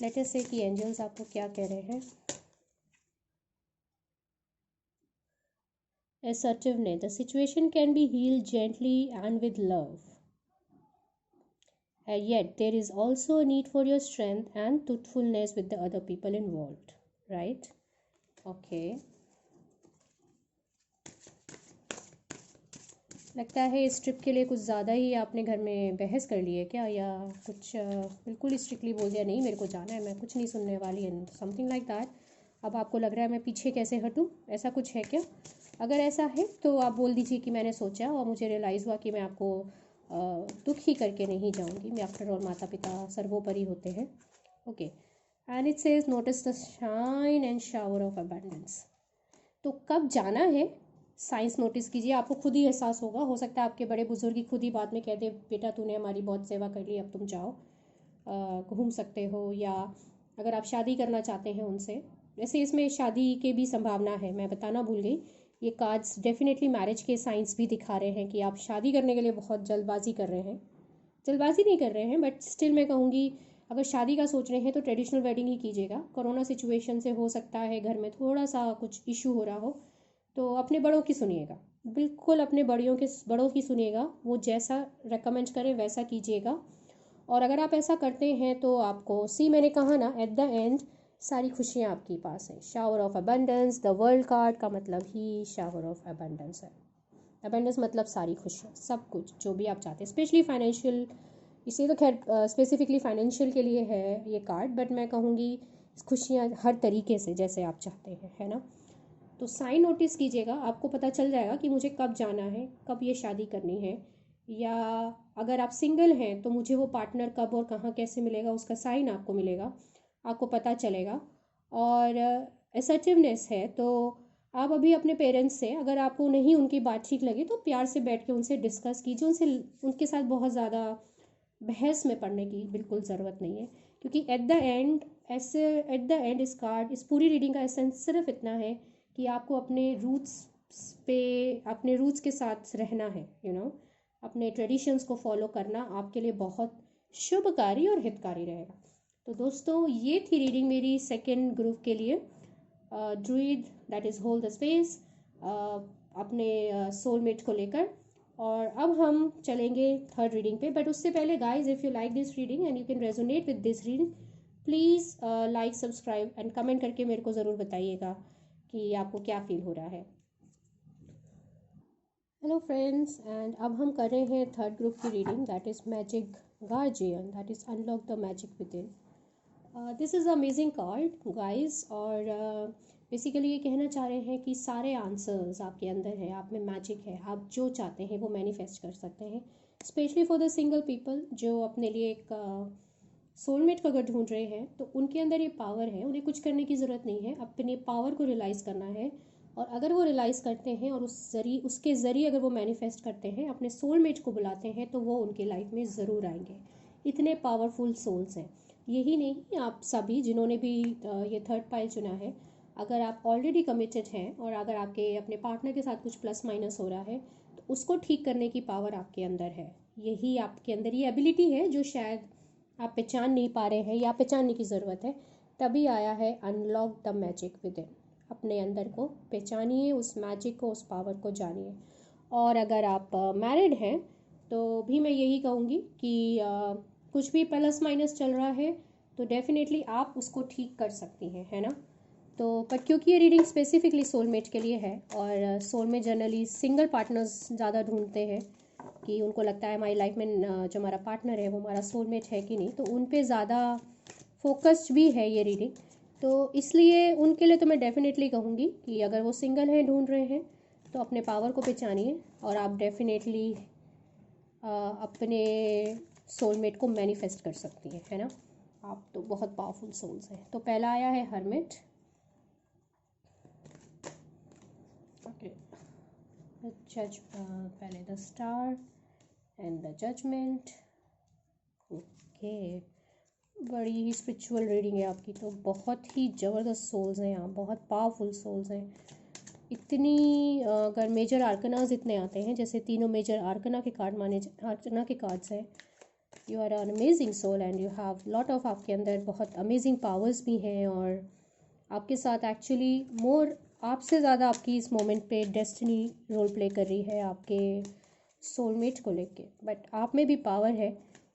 Speaker 1: लेट अस से कि एंजल्स आपको क्या कह रहे हैं। assertiveness, the situation can be healed gently and with love, yet there is also a need for your strength and truthfulness with the other people involved, right? Okay. लगता है इस ट्रिप के लिए कुछ ज़्यादा ही आपने घर में बहस कर ली है क्या, या कुछ बिल्कुल स्ट्रिक्टली बोल दिया नहीं मेरे को जाना है, मैं कुछ नहीं सुनने वाली, एंड समथिंग लाइक दैट। अब आपको लग रहा है मैं पीछे कैसे हटूँ, ऐसा कुछ है क्या? अगर ऐसा है तो आप बोल दीजिए कि मैंने सोचा और मुझे रियलाइज़ हुआ कि मैं आपको दुख ही करके नहीं जाऊँगी। मैं आफ्टर ऑल माता पिता सर्वोपरि होते हैं। Okay, and it says notice the shine and shower of abundance. तो कब जाना है साइंस नोटिस कीजिए, आपको खुद ही एहसास होगा। हो सकता है आपके बड़े बुजुर्ग ही खुद ही बाद में कह दे बेटा तूने हमारी बहुत सेवा कर ली, अब तुम जाओ, घूम सकते हो। या अगर आप शादी करना चाहते हैं उनसे, वैसे इसमें शादी के भी संभावना है, मैं बताना भूल गई। ये कार्ड्स डेफिनेटली मैरिज के साइंस भी दिखा रहे हैं कि आप शादी करने के लिए बहुत जल्दबाजी कर रहे हैं। जल्दबाजी नहीं कर रहे हैं, बट स्टिल मैं कहूँगी अगर शादी का सोच रहे हैं तो ट्रेडिशनल वेडिंग ही कीजिएगा। कोरोना सिचुएशन से हो सकता है घर में थोड़ा सा कुछ इशू हो रहा हो, तो अपने बड़ों की सुनिएगा, बिल्कुल अपने बड़ों की सुनिएगा। वो जैसा रेकमेंड करें वैसा कीजिएगा। और अगर आप ऐसा करते हैं तो आपको मैंने कहा ना, एट द एंड सारी खुशियाँ आपके पास हैं। Shower of abundance, the world card का मतलब ही शावर ऑफ अबंडेंस है। अबंडेंस मतलब सारी खुशियाँ, सब कुछ जो भी आप चाहते हैं, स्पेशली फाइनेंशियल। इसलिए तो खैर स्पेसिफिकली फाइनेंशियल के लिए है ये कार्ड, बट मैं कहूँगी खुशियाँ हर तरीके से जैसे आप चाहते हैं, है ना? तो साइन नोटिस कीजिएगा, आपको पता चल जाएगा कि मुझे कब जाना है, कब ये शादी करनी है। या अगर आप सिंगल हैं तो मुझे वो पार्टनर कब और कहाँ कैसे मिलेगा, उसका साइन आपको मिलेगा, आपको पता चलेगा। और असर्टिवनेस है तो आप अभी अपने पेरेंट्स से, अगर आपको नहीं उनकी बात ठीक लगी तो प्यार से बैठ के उनसे डिस्कस कीजिए। उनके साथ बहुत ज़्यादा बहस में पड़ने की बिल्कुल ज़रूरत नहीं है, क्योंकि एट द एंड इस पूरी रीडिंग का एसेंस सिर्फ इतना है कि आपको अपने रूट्स के साथ रहना है, अपने ट्रेडिशंस को फॉलो करना आपके लिए बहुत शुभकारी और हितकारी रहेगा। तो दोस्तों ये थी रीडिंग मेरी सेकेंड ग्रुप के लिए, druid that is hold the space, अपने सोलमेट को लेकर। और अब हम चलेंगे थर्ड रीडिंग पे, बट उससे पहले guys, if you like this reading and you can resonate with this reading, please like, subscribe and comment करके मेरे को ज़रूर बताइएगा कि आपको क्या फील हो रहा है। हेलो फ्रेंड्स, एंड अब हम कर रहे हैं थर्ड ग्रुप की reading, that is magic guardian, that is unlock the magic with in. This is amazing card guys, और बेसिकली ये कहना चाह रहे हैं कि सारे आंसर्स आपके अंदर है, आप में मैजिक है, आप जो चाहते हैं वो मैनिफेस्ट कर सकते हैं। Specially for the single people जो अपने लिए एक सोलमेट को अगर ढूंढ रहे हैं, तो उनके अंदर ये पावर है, उन्हें कुछ करने की ज़रूरत नहीं है, अपने पावर को रियलाइज़ करना है। और अगर वो रियलाइज़ करते हैं और उसके ज़रिए अगर वो मैनिफेस्ट करते हैं, अपने सोलमेट को बुलाते हैं, तो वो उनके लाइफ में ज़रूर आएंगे। इतने पावरफुल सोल्स हैं। यही नहीं, आप सभी जिन्होंने भी ये थर्ड पाइल चुना है, अगर आप ऑलरेडी कमिटेड हैं और अगर आपके अपने पार्टनर के साथ कुछ प्लस माइनस हो रहा है, तो उसको ठीक करने की पावर आपके अंदर है। यही आपके अंदर ये एबिलिटी है जो शायद आप पहचान नहीं पा रहे हैं या पहचानने की ज़रूरत है। तभी आया है unlock the magic with in. अपने अंदर को पहचानिए, उस मैजिक को, उस पावर को जानिए। और अगर आप मैरिड हैं तो भी मैं यही कहूँगी कि कुछ भी प्लस माइनस चल रहा है तो डेफिनेटली आप उसको ठीक कर सकती हैं, है ना? तो पर क्योंकि ये रीडिंग स्पेसिफिकली सोलमेट के लिए है, और सोलमेट जनरली सिंगल पार्टनर्स ज़्यादा ढूंढते हैं कि उनको लगता है हमारी लाइफ में जो हमारा पार्टनर है वो हमारा सोलमेट है कि नहीं, तो उन पे ज़्यादा फोकस्ड भी है ये रीडिंग। तो इसलिए उनके लिए तो मैं डेफिनेटली कहूँगी कि अगर वो सिंगल हैं, ढूंढ रहे हैं, तो अपने पावर को पहचानिए और आप डेफिनेटली अपने सोलमेट को मैनिफेस्ट कर सकती हैं, है ना? आप तो बहुत पावरफुल सोल्स हैं। तो पहला आया है हर्मिट, ओके, जज, पहले the star and the judgement. ओके, बड़ी ही स्पिरिचुअल रीडिंग है आपकी, तो बहुत ही ज़बरदस्त सोल्स हैं यहाँ, बहुत पावरफुल सोल्स हैं। इतनी अगर मेजर आर्कनाज इतने आते हैं, जैसे तीनों मेजर आर्कना के कार्ड माने आर्कना के कार्ड्स हैं, you are an amazing soul and you have lot of, आपके अंदर बहुत अमेजिंग पावर्स भी हैं, और आपके साथ एक्चुअली मोर, आपसे ज़्यादा आपकी इस मोमेंट पे डेस्टिनी रोल प्ले कर रही है आपके सोलमेट को लेके। बट आप में भी पावर है,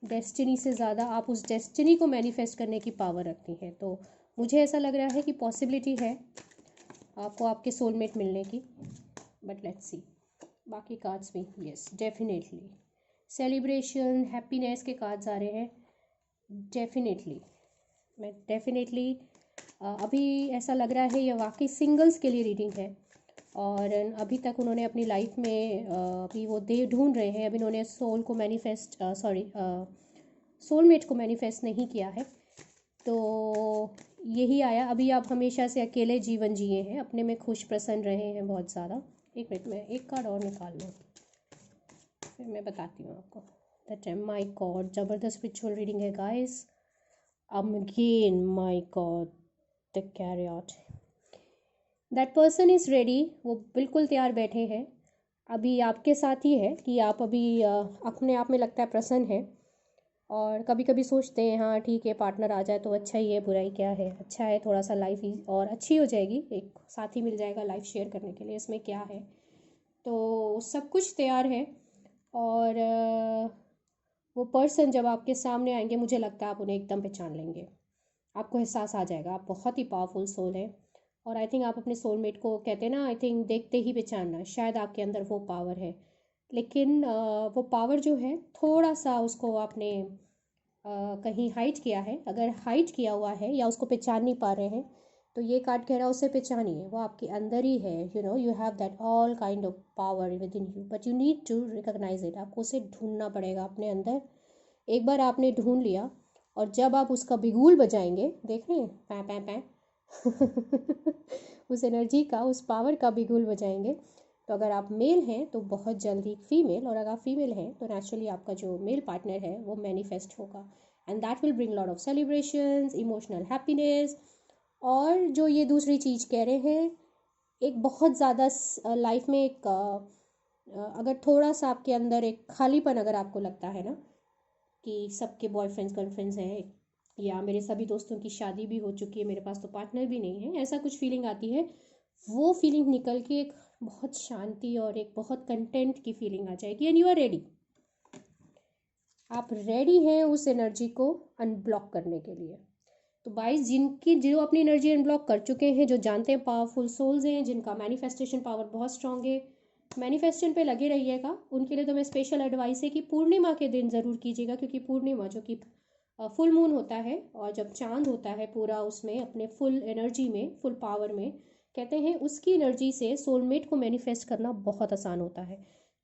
Speaker 1: डेस्टिनी से ज़्यादा आप उस डेस्टिनी को मैनिफेस्ट करने की पावर रखती हैं। तो मुझे ऐसा लग रहा है कि पॉसिबिलिटी है आपको आपके सोलमेट मिलने की। बट लेट्स सी बाकी कार्ड्स में। यस, डेफिनेटली सेलिब्रेशन, हैप्पीनेस के कार्ड्स आ रहे हैं। डेफिनेटली मैं डेफिनेटली अभी ऐसा लग रहा है ये वाकई सिंगल्स के लिए रीडिंग है, और अभी तक उन्होंने अपनी लाइफ में अभी वो दे ढूंढ रहे हैं, अभी उन्होंने सोल को मैनिफेस्ट सोलमेट को मैनिफेस्ट नहीं किया है। तो यही आया, अभी आप हमेशा से अकेले जीवन जिए हैं, अपने में खुश प्रसन्न रहे हैं बहुत ज़्यादा। एक मिनट में एक कार्ड और निकाल लूँ, फिर मैं बताती हूँ आपको। दैट माय गॉड, ज़बरदस्त स्पिरिचुअल रीडिंग है guys. Again my God, the chariot, that person is ready, वो बिल्कुल तैयार बैठे हैं। अभी आपके साथ ही है कि आप अभी अपने आप में लगता है प्रसन्न है, और कभी कभी सोचते हैं हाँ ठीक है पार्टनर आ जाए तो अच्छा ही है, बुराई क्या है, अच्छा है थोड़ा सा लाइफ ही और अच्छी हो जाएगी, एक साथी मिल जाएगा लाइफ शेयर करने के लिए, इसमें क्या है। तो सब कुछ तैयार है, और वो पर्सन जब आपके सामने आएंगे मुझे लगता है आप उन्हें एकदम पहचान लेंगे, आपको एहसास आ जाएगा आप बहुत ही पावरफुल सोल है। और आई थिंक आप अपने सोलमेट को कहते हैं ना, आई थिंक देखते ही पहचानना, शायद आपके अंदर वो पावर है। लेकिन वो पावर जो है थोड़ा सा उसको आपने कहीं हाइड किया है। अगर हाइड किया हुआ है या उसको पहचान नहीं पा रहे हैं, तो ये कार्ड कह रहा है उसे पहचानिए, वो आपके अंदर ही है। You know you have that all kind of power within you, but you need to recognise it. आपको उसे ढूंढना पड़ेगा अपने अंदर। एक बार आपने ढूंढ लिया, और जब आप उसका बिगुल बजाएंगे, देख रहे हैं पै पै पै उस एनर्जी का, उस पावर का बिगुल बजाएंगे, तो अगर आप मेल हैं तो बहुत जल्दी फीमेल, और अगर आप फीमेल हैं तो नेचुरली आपका जो मेल पार्टनर है वो मैनिफेस्ट होगा, and that will bring lot of celebrations, emotional happiness. और जो ये दूसरी चीज़ कह रहे हैं, एक बहुत ज़्यादा लाइफ में एक अगर थोड़ा सा आपके अंदर एक खालीपन अगर आपको लगता है ना, कि सबके बॉयफ्रेंड्स गर्लफ्रेंड्स हैं, या मेरे सभी दोस्तों की शादी भी हो चुकी है, मेरे पास तो पार्टनर भी नहीं है, ऐसा कुछ फीलिंग आती है, वो फीलिंग निकल के एक बहुत शांति और एक बहुत कंटेंट की फीलिंग आ जाएगी, एंड यू आर रेडी। आप रेडी हैं उस एनर्जी को अनब्लॉक करने के लिए। तो 22 जिनकी जो अपनी एनर्जी अनब्लॉक कर चुके हैं, जो जानते हैं पावरफुल सोल्स हैं, जिनका मैनिफेस्टेशन पावर बहुत स्ट्रांग है, मैनिफेस्टेशन पे लगे रहिएगा। उनके लिए तो मैं स्पेशल एडवाइस है कि पूर्णिमा के दिन ज़रूर कीजिएगा, क्योंकि पूर्णिमा जो कि फुल मून होता है, और जब चांद होता है पूरा उसमें अपने फुल एनर्जी में, फुल पावर में, कहते हैं उसकी एनर्जी से सोलमेट को मैनिफेस्ट करना बहुत आसान होता है।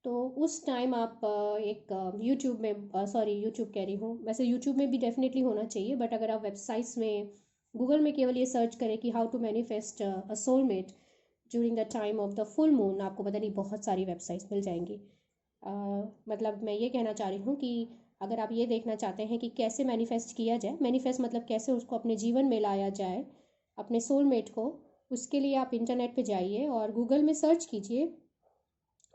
Speaker 1: तो उस टाइम आप एक यूट्यूब में, सॉरी यूट्यूब कह रही हूँ, वैसे यूट्यूब में भी डेफिनेटली होना चाहिए, बट अगर आप वेबसाइट्स में गूगल में केवल ये सर्च करें कि how to manifest a soulmate during the time of the full moon, आपको पता नहीं बहुत सारी वेबसाइट्स मिल जाएंगी। मतलब मैं ये कहना चाह रही हूँ कि अगर आप ये देखना चाहते हैं कि कैसे मैनिफेस्ट किया जाए, मैनिफेस्ट मतलब कैसे उसको अपने जीवन में लाया जाए, अपने सोलमेट को, उसके लिए आप इंटरनेट पे जाइए और गूगल में सर्च कीजिए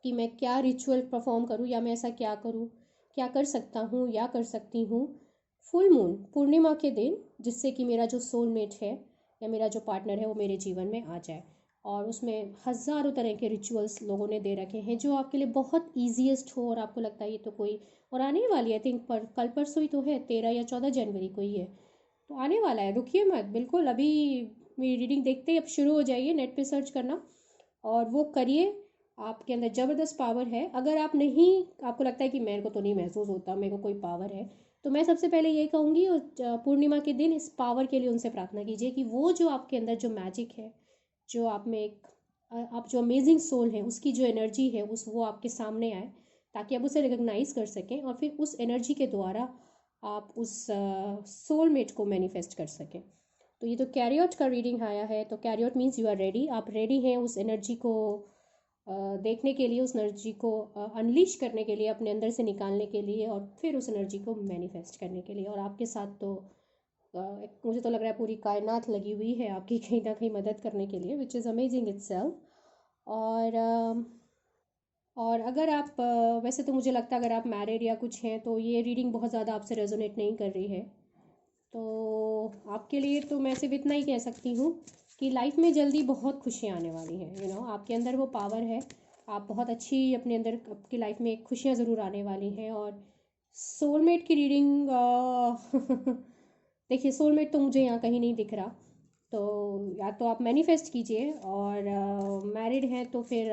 Speaker 1: कि मैं क्या रिचुअल परफॉर्म करूँ, या मैं ऐसा क्या करूँ, क्या कर सकता हूँ या कर सकती हूँ फुल मून, पूर्णिमा के दिन, जिससे कि मेरा जो सोलमेट है या मेरा जो पार्टनर है वो मेरे जीवन में आ जाए। और उसमें हज़ारों तरह के रिचुअल्स लोगों ने दे रखे हैं जो आपके लिए बहुत ईजीएस्ट हो, और आपको लगता है ये तो कोई, और आने ही वाली है, आई थिंक पर कल परसों ही तो है, 13 या 14 जनवरी को ही है, तो आने वाला है, रुकिए मत बिल्कुल। अभी मेरी रीडिंग देखते ही अब शुरू हो जाइए, नेट पे सर्च करना और वो करिए। आपके अंदर ज़बरदस्त पावर है। अगर आप नहीं, आपको लगता है कि मेरे को तो नहीं महसूस होता, मेरे को कोई पावर है, तो मैं सबसे पहले यही कहूँगी, पूर्णिमा के दिन इस पावर के लिए उनसे प्रार्थना कीजिए कि वो जो आपके अंदर जो मैजिक है, जो आप में एक आप जो अमेजिंग सोल है, उसकी जो एनर्जी है उस वो आपके सामने आए, ताकि आप उसे रिकग्नाइज कर सकें, और फिर उस एनर्जी के द्वारा आप उस सोलमेट को मैनिफेस्ट कर सकें। तो ये तो कैरियट का रीडिंग आया है, तो chariot means you are ready, आप रेडी हैं उस एनर्जी को देखने के लिए, उस एनर्जी को अनलीश करने के लिए, अपने अंदर से निकालने के लिए, और फिर उस एनर्जी को मैनिफेस्ट करने के लिए। और आपके साथ तो मुझे तो लग रहा है पूरी कायनात लगी हुई है आपकी कहीं ना कहीं मदद करने के लिए, विच इज़ अमेजिंग इट्सेल्फ। और अगर आप वैसे तो मुझे लगता है अगर आप मैरिड या कुछ हैं तो ये रीडिंग बहुत ज़्यादा आपसे रेजोनेट नहीं कर रही है। तो आपके लिए तो मैं सिर्फ इतना ही कह सकती हूँ कि लाइफ में जल्दी बहुत खुशियाँ आने वाली हैं। आपके अंदर वो पावर है। आप बहुत अच्छी अपने अंदर आपकी लाइफ में खुशियाँ ज़रूर आने वाली हैं। और सोलमेट की रीडिंग देखिए, सोलमेट तो मुझे यहाँ कहीं नहीं दिख रहा। तो या तो आप मैनिफेस्ट कीजिए, और मैरिड हैं तो फिर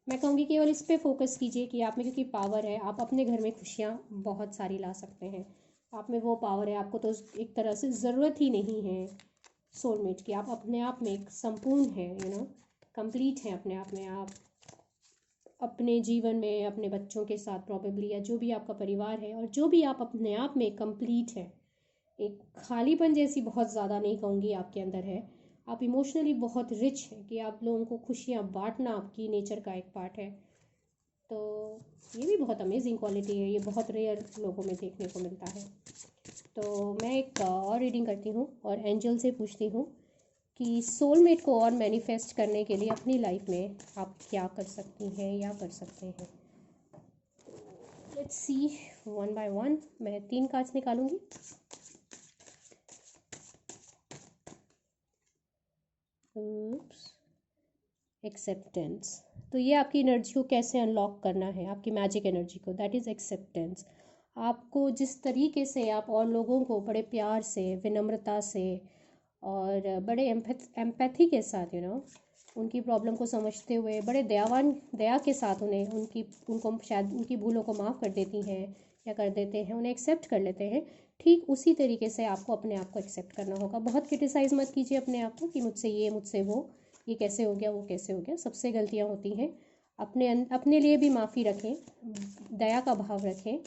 Speaker 1: मैं कहूँगी केवल इस पे फोकस कीजिए कि आप में क्योंकि पावर है, आप अपने घर में खुशियाँ बहुत सारी ला सकते हैं। आप में वो पावर है, आपको तो एक तरह से ज़रूरत ही नहीं है सोलमेट की। आप अपने आप में एक संपूर्ण है, कंप्लीट है अपने आप में। आप अपने जीवन में अपने बच्चों के साथ प्रॉबेबली, या जो भी आपका परिवार है और जो भी आप अपने आप में कंप्लीट है। एक खालीपन जैसी बहुत ज़्यादा नहीं कहूँगी आपके अंदर है। आप इमोशनली बहुत रिच हैं कि आप लोगों को खुशियाँ बांटना आपकी नेचर का एक पार्ट है। तो ये भी बहुत अमेजिंग क्वालिटी है, ये बहुत रेयर लोगों में देखने को मिलता है। तो मैं एक और रीडिंग करती हूँ और एंजल से पूछती हूँ कि सोलमेट को और मैनिफेस्ट करने के लिए अपनी लाइफ में आप क्या कर सकती हैं या कर सकते हैं। Let's see one by one. मैं 3 कार्ड्स निकालूंगी। एक्सेप्टेंस। तो ये आपकी एनर्जी को कैसे अनलॉक करना है, आपकी मैजिक एनर्जी को, दैट इज़ एक्सेप्टेंस। आपको जिस तरीके से आप और लोगों को बड़े प्यार से, विनम्रता से और बड़े एम्पैथी के साथ उनकी प्रॉब्लम को समझते हुए बड़े दया के साथ उनको शायद उनकी भूलों को माफ़ कर देती हैं या कर देते हैं, उन्हें एक्सेप्ट कर लेते हैं। ठीक उसी तरीके से आपको अपने आप को एक्सेप्ट करना होगा। बहुत क्रिटिसाइज़ मत कीजिए अपने आप को कि मुझसे ये, मुझसे वो, ये कैसे हो गया, वो कैसे हो गया। सबसे गलतियाँ होती हैं। अपने लिए भी माफ़ी रखें, दया का भाव रखें,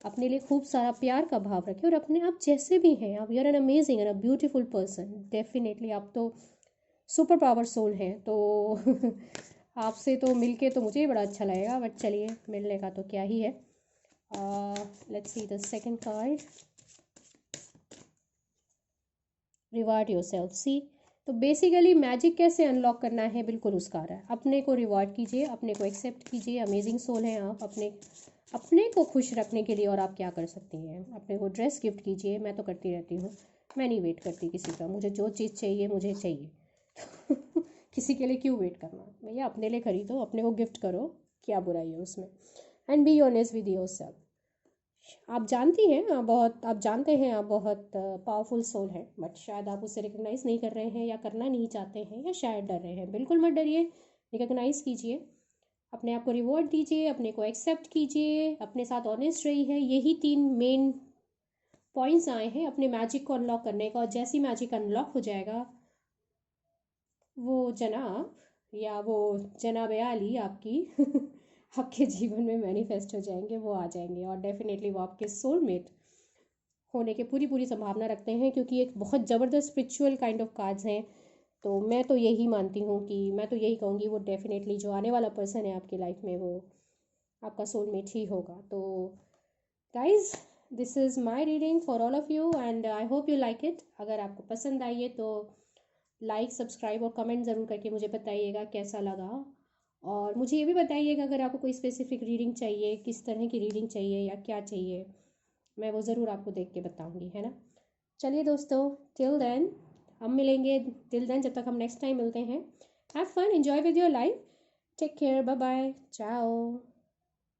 Speaker 1: अपने लिए खूब सारा प्यार का भाव रखें। और अपने आप जैसे भी हैं आप, you are an amazing and a beautiful person. Definitely आप तो सुपर पावर सोल हैं। तो आपसे तो मिलके तो मुझे भी बड़ा अच्छा लगेगा, बट चलिए, मिलने का तो क्या ही है। Let's see the second card. Reward yourself. See, तो बेसिकली मैजिक कैसे अनलॉक करना है, बिल्कुल उसका रहा है। अपने को रिवॉर्ड कीजिए, अपने को एक्सेप्ट कीजिए। अमेजिंग सोल हैं आप। अपने को खुश रखने के लिए और आप क्या कर सकती हैं, अपने को ड्रेस गिफ्ट कीजिए। मैं तो करती रहती हूँ, मैं नहीं वेट करती किसी का। मुझे जो चीज़ चाहिए मुझे चाहिए। किसी के लिए क्यों वेट करना भैया, अपने लिए खरीदो, अपने को गिफ्ट करो, क्या बुराई है उसमें। And be honest with yourself. आप जानती हैं, आप जानते हैं आप बहुत पावरफुल सोल हैं, बट शायद आप उसे रिकग्नाइज नहीं कर रहे हैं या करना नहीं चाहते हैं, या शायद डर रहे हैं। बिल्कुल मत डरिए, रिकग्नाइज कीजिए, अपने आप को रिवॉर्ड दीजिए, अपने को एक्सेप्ट कीजिए, अपने साथ ऑनेस्ट रहिए। यही 3 मेन पॉइंट्स आए हैं अपने मैजिक को अनलॉक करने का। और जैसी मैजिक अनलॉक हो जाएगा, वो जनाब या वो जनाब आली आपकी आपके जीवन में मैनिफेस्ट हो जाएंगे, वो आ जाएंगे। और डेफिनेटली वो आपके सोलमेट होने की पूरी पूरी संभावना रखते हैं, क्योंकि एक बहुत ज़बरदस्त स्पिरिचुअल काइंड ऑफ कार्ड्स हैं। तो मैं तो यही मानती हूँ कि मैं तो यही कहूँगी, वो डेफिनेटली जो आने वाला पर्सन है आपकी लाइफ में, वो आपका सोलमेट ही होगा। तो guys, this is my reading for all of you and I hope you like it. अगर आपको पसंद आई है तो लाइक, सब्सक्राइब और कमेंट ज़रूर करके मुझे बताइएगा कैसा लगा। और मुझे ये भी बताइएगा अगर आपको कोई स्पेसिफिक रीडिंग चाहिए, किस तरह की रीडिंग चाहिए या क्या चाहिए, मैं वो ज़रूर आपको देख के बताऊँगी, है ना। चलिए दोस्तों, टिल देन हम मिलेंगे। टिल देन, जब तक हम नेक्स्ट टाइम मिलते हैं, have fun, enjoy with your life, take care, bye bye, चाओ।